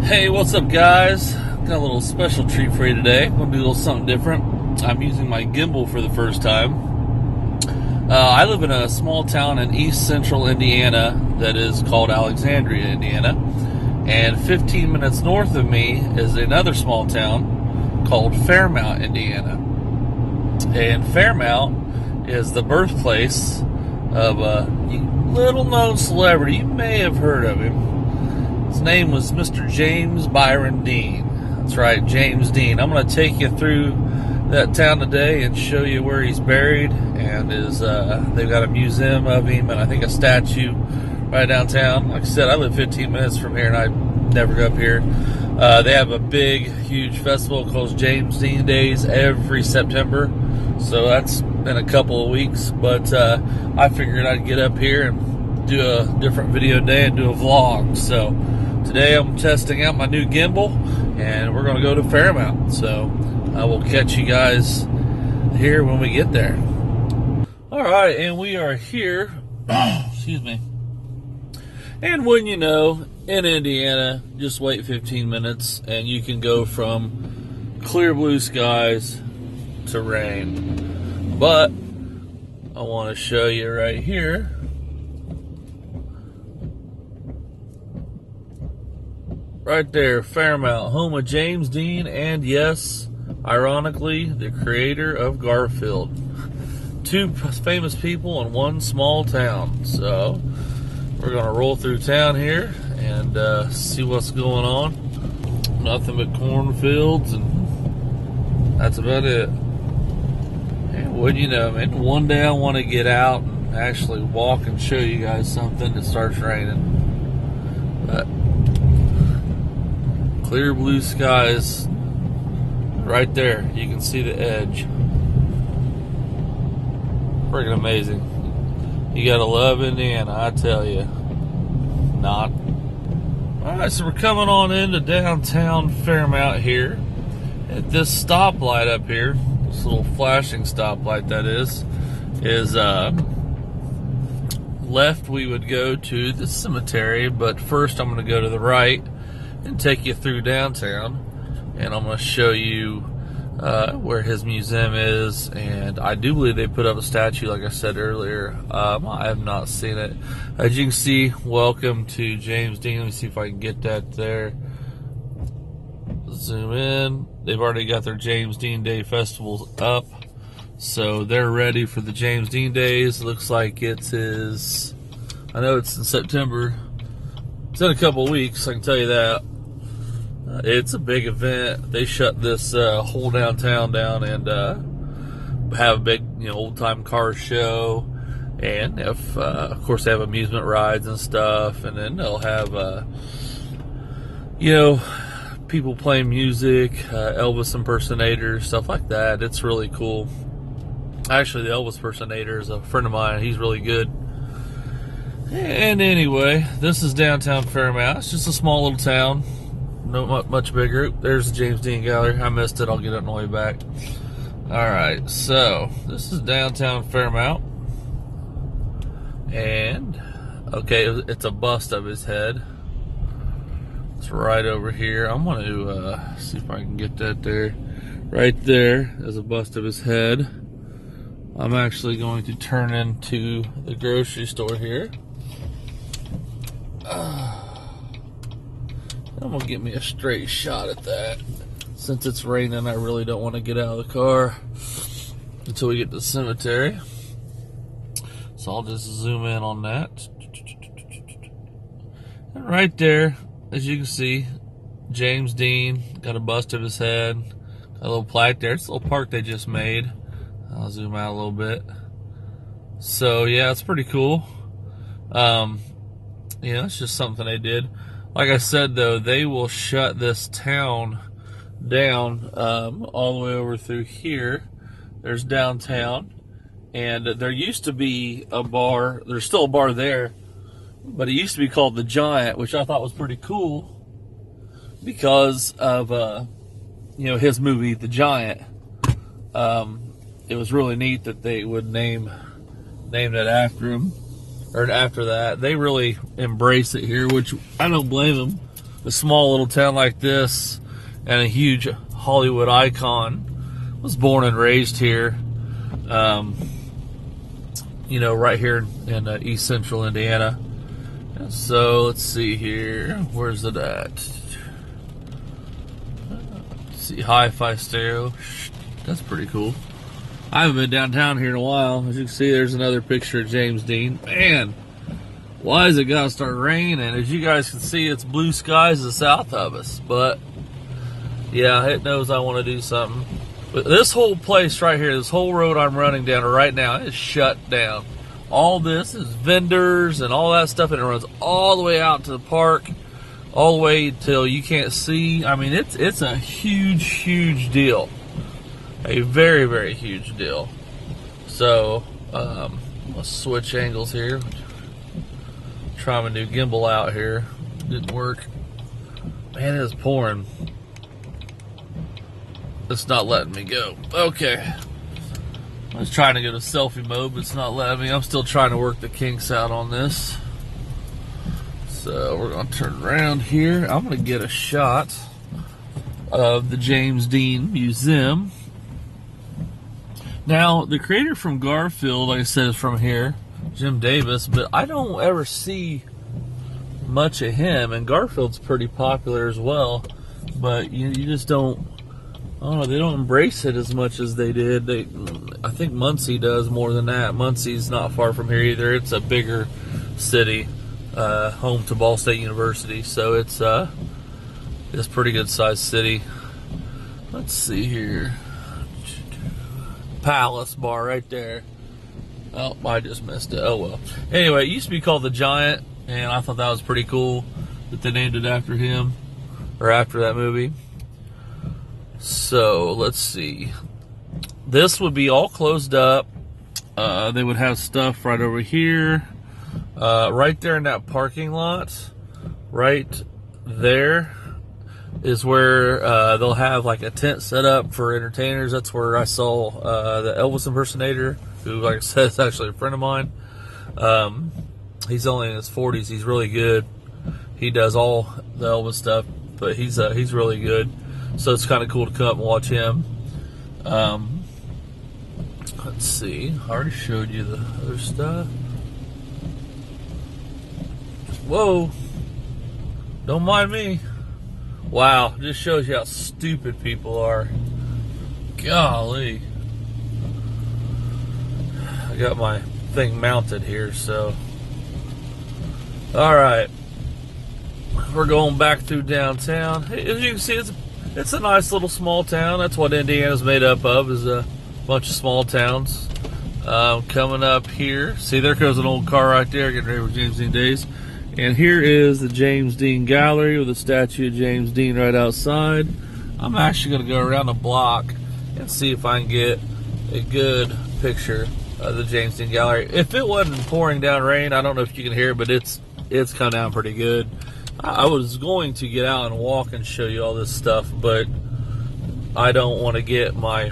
Hey, what's up, guys? Got a little special treat for you today. I'm going to do a little something different. I'm using my gimbal for the first time. I live in a small town in east central Indiana that is called Alexandria, Indiana. And 15 minutes north of me is another small town called Fairmount, Indiana. And Fairmount is the birthplace of a little-known celebrity. You may have heard of him. His name was Mr. James Byron Dean. That's right, James Dean. I'm going to take you through that town today and show you where he's buried. And they've got a museum of him and I think a statue right downtown. Like I said, I live 15 minutes from here and I never go up here. They have a big, huge festival called James Dean Days every September. So that's in a couple of weeks. But I figured I'd get up here and do a different video day and do a vlog. So today I'm testing out my new gimbal and we're going to go to Fairmount. So I will catch you guys here when we get there. Alright, and we are here. Excuse me. And wouldn't you know, in Indiana, just wait 15 minutes and you can go from clear blue skies to rain. But I want to show you right here. Right there, Fairmount, home of James Dean and, yes, ironically, the creator of Garfield. Two famous people in one small town. So we're going to roll through town here and see what's going on. Nothing but cornfields, and that's about it. And wouldn't you know, man, one day I want to get out and actually walk and show you guys something that starts raining. But clear blue skies right there. You can see the edge. Freaking amazing. You gotta love Indiana, I tell you. Not. Alright, so we're coming on into downtown Fairmount here. At this stoplight up here, this little flashing stoplight that is left we would go to the cemetery, but first I'm gonna go to the right and take you through downtown, and I'm going to show you where his museum is. And I do believe they put up a statue, like I said earlier. I have not seen it. As you can see, welcome to James Dean. Let me see if I can get that there. Zoom in. They've already got their James Dean Day festivals up, so they're ready for the James Dean Days. Looks like it's his, I know it's in September. It's in a couple of weeks, I can tell you that. It's a big event. They shut this whole downtown down and have a big, old-time car show. And if, of course, they have amusement rides and stuff. And then they'll have, people playing music, Elvis impersonators, stuff like that. It's really cool. Actually, the Elvis impersonator is a friend of mine. He's really good. And anyway, this is downtown Fairmount. It's just a small little town. Not much bigger. There's the James Dean Gallery. I missed it. I'll get it on the way back. Alright, so this is downtown Fairmount. And, okay, it's a bust of his head. It's right over here. I'm going to see if I can get that there. Right there is a bust of his head. I'm actually going to turn into the grocery store here. I'm going to get me a straight shot at that. Since it's raining, I really don't want to get out of the car until we get to the cemetery. So I'll just zoom in on that. And right there, as you can see, James Dean got a bust of his head. Got a little plaque there. It's a little park they just made. I'll zoom out a little bit. So yeah, it's pretty cool. It's just something they did. Like I said, though, they will shut this town down all the way over through here. There's downtown, and there used to be a bar. There's still a bar there, but it used to be called The Giant, which I thought was pretty cool because of his movie The Giant. It was really neat that they would name it after him. Or after that, they really embrace it here, which I don't blame them. a small little town like this and a huge Hollywood icon. Was born and raised here, you know, right here in East Central Indiana. And so let's see here. Where's it at? Let's see, hi-fi stereo. That's pretty cool. I haven't been downtown here in a while. As you can see, there's another picture of James Dean. Man, why is it gotta start raining? As you guys can see, it's blue skies to the south of us. But yeah, it knows I want to do something. But this whole place right here, this whole road I'm running down right now is shut down. All this is vendors and all that stuff, and it runs all the way out to the park, all the way till you can't see. I mean, it's a huge, huge deal. A very, very huge deal. So, let's switch angles here. Try my new gimbal out here. Didn't work. Man, it is pouring. It's not letting me go. Okay. I was trying to go to selfie mode, but it's not letting me. I'm still trying to work the kinks out on this. So we're going to turn around here. I'm going to get a shot of the James Dean Museum. Now, the creator from Garfield, like I said, is from here, Jim Davis, but I don't ever see much of him, and Garfield's pretty popular as well, but you just don't, I don't know, they don't embrace it as much as they did. I think Muncie does more than that. Muncie's not far from here either. It's a bigger city, home to Ball State University, so it's a pretty good sized city. Let's see here. Palace Bar right there. Oh, I just missed it. Oh well. Anyway, it used to be called the Giant, and I thought that was pretty cool that they named it after him, or after that movie. So let's see. This would be all closed up. They would have stuff right over here, right there in that parking lot. Right there is where they'll have like a tent set up for entertainers. That's where I saw the Elvis impersonator, who, like I said, is actually a friend of mine. He's only in his 40s. He's really good. He does all the Elvis stuff, but he's really good. So it's kind of cool to come up and watch him. Let's see. I already showed you the other stuff. Whoa. Don't mind me. Wow. Just shows you how stupid people are. Golly. I got my thing mounted here, so. Alright. We're going back through downtown. As you can see, it's a nice little small town. That's what Indiana's made up of, is a bunch of small towns. Coming up here, see, there goes an old car right there, getting ready for James Dean days. And here is the James Dean Gallery with a statue of James Dean right outside. I'm actually going to go around the block and see if I can get a good picture of the James Dean Gallery. If it wasn't pouring down rain, I don't know if you can hear it, but it's come down pretty good. I was going to get out and walk and show you all this stuff, but I don't want to get my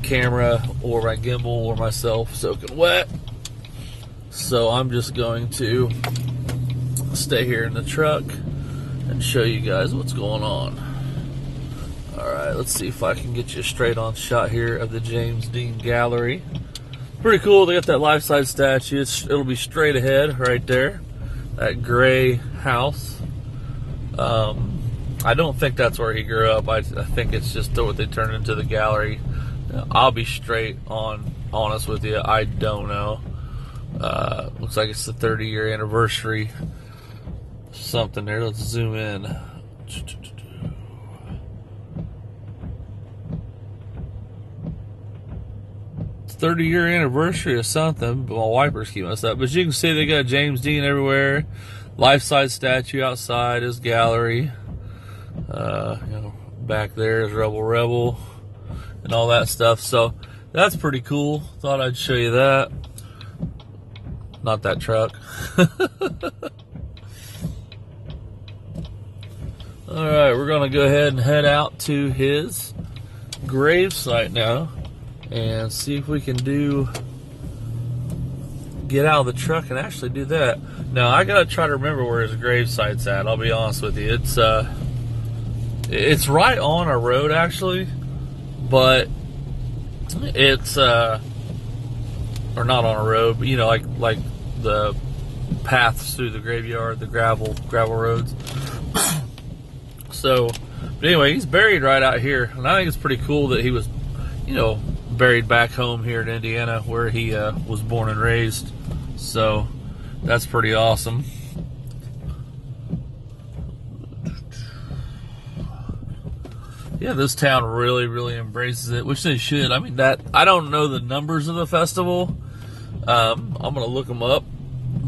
camera or my gimbal or myself soaking wet. So I'm just going to stay here in the truck and show you guys what's going on. Alright, let's see if I can get you a straight on shot here of the James Dean Gallery. Pretty cool. They got that life-size statue. It'll be straight ahead right there. That gray house. I don't think that's where he grew up. I think it's just what they turned into the gallery. I'll be straight on honest with you. I don't know. Looks like it's the 30-year anniversary. Something there. Let's zoom in. It's 30-year anniversary or something. But my wipers keep messed up. But you can see they got James Dean everywhere. Life-size statue outside his gallery. Back there is Rebel and all that stuff. So that's pretty cool. Thought I'd show you that. Not that truck. Alright, we're going to go ahead and head out to his gravesite now and see if we can get out of the truck and actually do that. Now, I gotta try to remember where his gravesite's at. I'll be honest with you. It's right on a road, actually, but it's or not on a road, but like the paths through the graveyard, the gravel roads. So, but anyway, he's buried right out here, and I think it's pretty cool that he was, buried back home here in Indiana, where he was born and raised. So that's pretty awesome. Yeah, this town really, really embraces it, which they should. I mean, I don't know the numbers of the festival. I'm gonna look them up,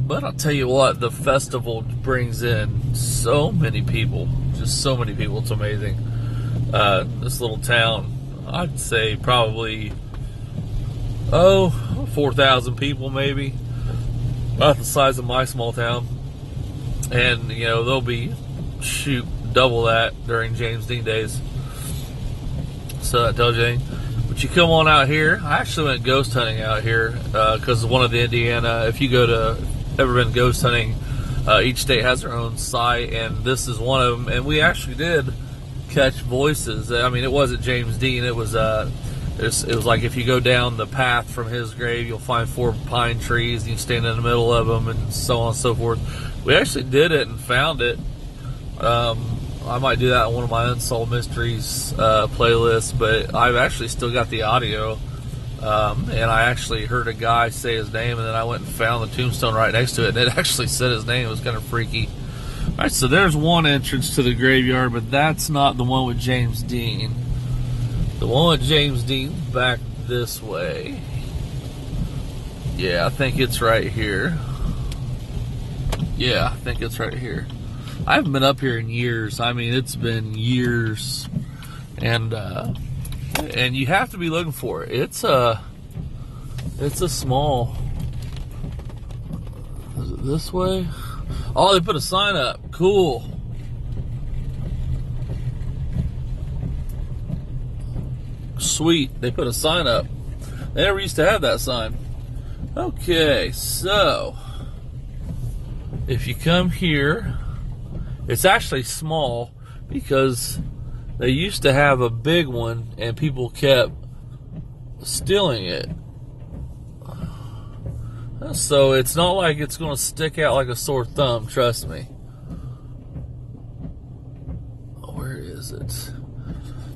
but I'll tell you what, the festival brings in so many people, just so many people. It's amazing. This little town, I'd say probably 4,000 people, maybe, about the size of my small town. And there'll be double that during James Dean days. So that tells you anything. But you come on out here. I actually went ghost hunting out here because one of the Indiana, if you ever been ghost hunting, each state has their own site, and this is one of them. And we actually did catch voices. I mean, it wasn't James Dean. It was like if you go down the path from his grave, you'll find 4 pine trees, and you stand in the middle of them, and so on and so forth. We actually did it and found it. I might do that on one of my Unsolved Mysteries playlists, but I've actually still got the audio. And I actually heard a guy say his name, and then I went and found the tombstone right next to it, and it actually said his name. It was kind of freaky. All right, so there's one entrance to the graveyard, but that's not the one with James Dean. The one with James Dean's back this way. Yeah, I think it's right here. Yeah, I think it's right here. I haven't been up here in years. I mean, it's been years. And you have to be looking for it. It's a small... Is it this way? Oh, they put a sign up. Cool. Sweet. They put a sign up. They never used to have that sign. Okay, so if you come here, it's actually small because they used to have a big one and people kept stealing it. So it's not like it's going to stick out like a sore thumb, trust me. Where is it?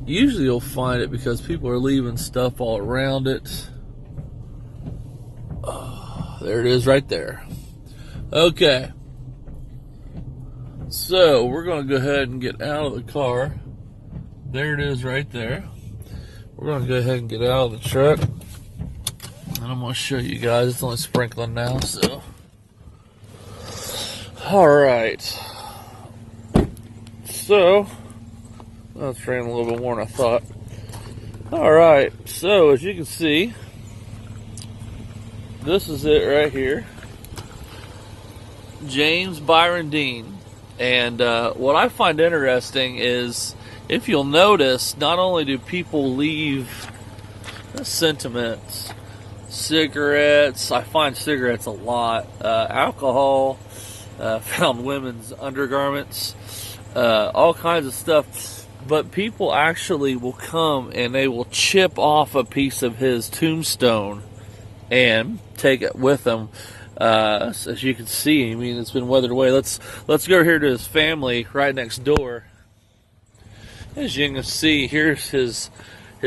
Usually you'll find it because people are leaving stuff all around it. Oh, there it is right there. Okay. So we're going to go ahead and get out of the car. There it is right there. We're going to go ahead and get out of the truck. And I'm going to show you guys. It's only sprinkling now, so. Alright. So, well, it's raining a little bit more than I thought. Alright, so as you can see, this is it right here. James Byron Dean. And what I find interesting is, if you'll notice, not only do people leave sentiments, cigarettes, I find cigarettes a lot, alcohol, found women's undergarments, all kinds of stuff, but people actually will come and they will chip off a piece of his tombstone and take it with them. As you can see, I mean, it's been weathered away. Let's go here to his family right next door. As you can see, here's his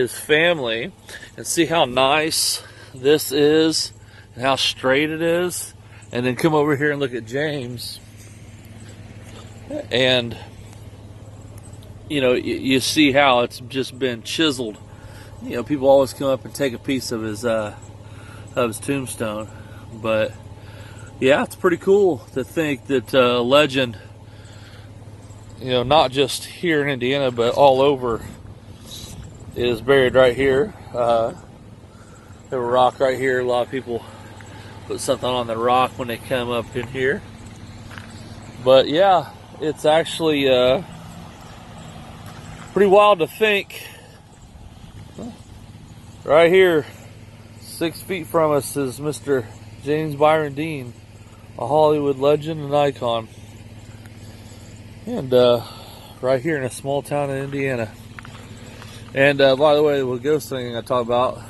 family, and see how nice this is and how straight it is. And then come over here and look at James, and you see how it's just been chiseled. People always come up and take a piece of his tombstone. But yeah, it's pretty cool to think that legend, not just here in Indiana, but all over, is buried right here. There's a rock right here. A lot of people put something on the rock when they come up in here. But yeah, it's actually pretty wild to think. Right here, 6 feet from us, is Mr. James Byron Dean, a Hollywood legend and icon. And right here in a small town in Indiana. And by the way, the ghost thing I talked about,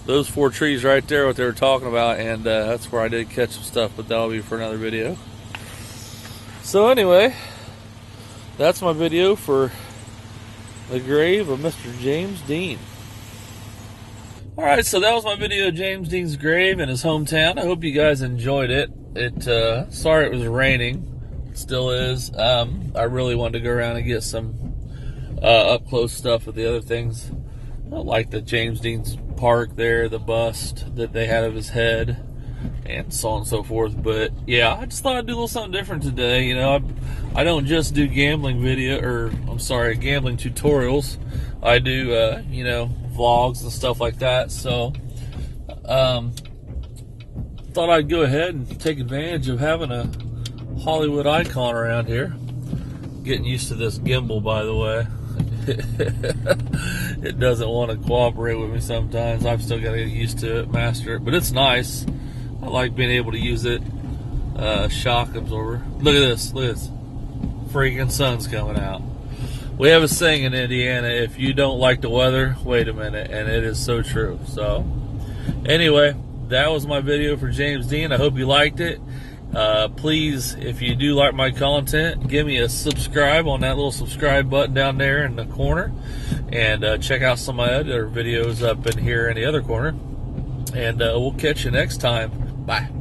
those 4 trees right there, what they were talking about, and that's where I did catch some stuff, but that'll be for another video. So anyway, that's my video for the grave of Mr. James Dean. Alright, so that was my video of James Dean's grave in his hometown. I hope you guys enjoyed it. Sorry it was raining. It still is. I really wanted to go around and get some up-close stuff with the other things. Like the James Dean's park there, the bust that they had of his head, and so on and so forth. But yeah, I just thought I'd do a little something different today. You know, I don't just do gambling gambling tutorials. I do, you know, vlogs and stuff like that. So, thought I'd go ahead and take advantage of having a Hollywood icon around here. Getting used to this gimbal, by the way. It doesn't want to cooperate with me sometimes. I've still got to get used to it, master it. But it's nice. I like being able to use it. Shock absorber. Look at this. Look at this. Freaking sun's coming out. We have a saying in Indiana, if you don't like the weather, wait a minute. And it is so true. So, anyway, that was my video for James Dean. I hope you liked it. Please, if you do like my content, give me a subscribe on that little subscribe button down there in the corner. And check out some of my other videos up in here in the other corner. And we'll catch you next time. Bye.